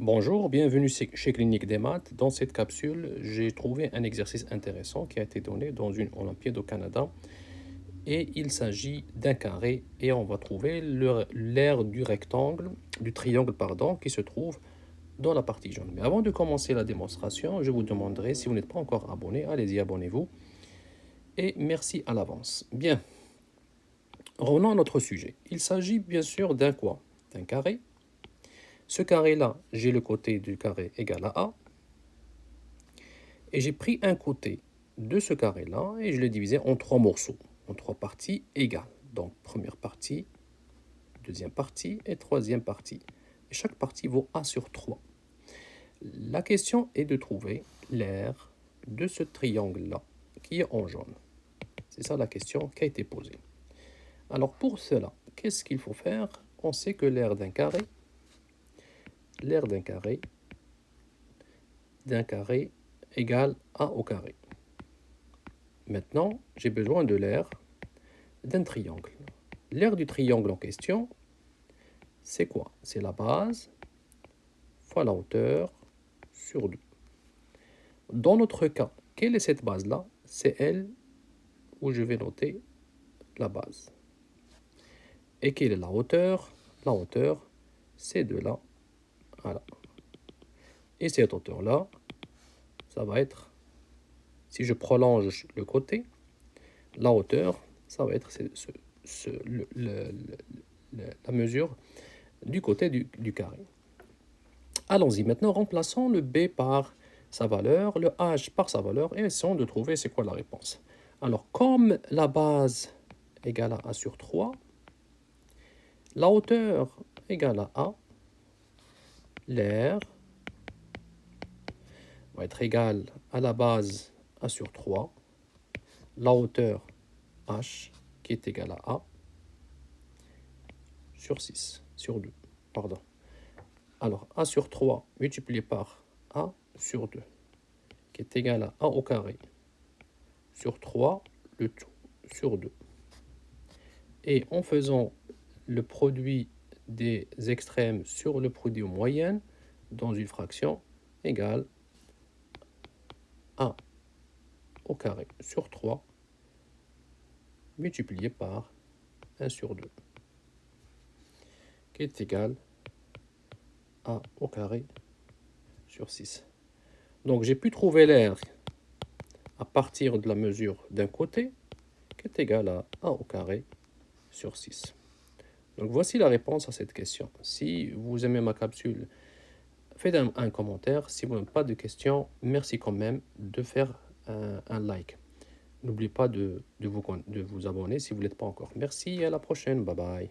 Bonjour, bienvenue chez Clinique des Maths. Dans cette capsule, j'ai trouvé un exercice intéressant qui a été donné dans une Olympiade au Canada. Et il s'agit d'un carré et on va trouver l'aire du rectangle, du triangle, pardon, qui se trouve dans la partie jaune. Mais avant de commencer la démonstration, je vous demanderai, si vous n'êtes pas encore abonné, allez-y, abonnez-vous. Et merci à l'avance. Bien, revenons à notre sujet. Il s'agit bien sûr d'un quoi? D'un carré. Ce carré-là, j'ai le côté du carré égal à A. Et j'ai pris un côté de ce carré-là et je l'ai divisé en trois morceaux, en trois parties égales. Donc, première partie, deuxième partie et troisième partie. Et chaque partie vaut A sur 3. La question est de trouver l'aire de ce triangle-là, qui est en jaune. C'est ça la question qui a été posée. Alors, pour cela, qu'est-ce qu'il faut faire? On sait que l'aire d'un carré égale A au carré. Maintenant, j'ai besoin de l'aire d'un triangle. L'aire du triangle en question, c'est quoi? C'est la base fois la hauteur sur 2. Dans notre cas, quelle est cette base-là? C'est elle où je vais noter la base. Et quelle est la hauteur? La hauteur, c'est de là à là. Et cette hauteur-là, ça va être, si je prolonge le côté, la hauteur, ça va être la mesure du côté du carré. Allons-y, maintenant remplaçons le B par sa valeur, le H par sa valeur et essayons de trouver c'est quoi la réponse. Alors, comme la base égale à A sur 3, la hauteur égale à A, l'aire va être égale à la base A sur 3, la hauteur H qui est égale à A sur 2, pardon. Alors, A sur 3 multiplié par A sur 2, qui est égal à A au carré sur 3, le tout sur 2. Et en faisant le produit des extrêmes sur le produit aux moyennes dans une fraction égale A au carré sur 3 multiplié par 1 sur 2, qui est égal à A au carré sur 6. Donc j'ai pu trouver l'aire à partir de la mesure d'un côté, qui est égal à A au carré sur 6. Donc voici la réponse à cette question. Si vous aimez ma capsule, faites un commentaire. Si vous n'avez pas de questions, merci quand même de faire un like. N'oubliez pas de vous abonner si vous ne l'êtes pas encore. Merci et à la prochaine. Bye bye.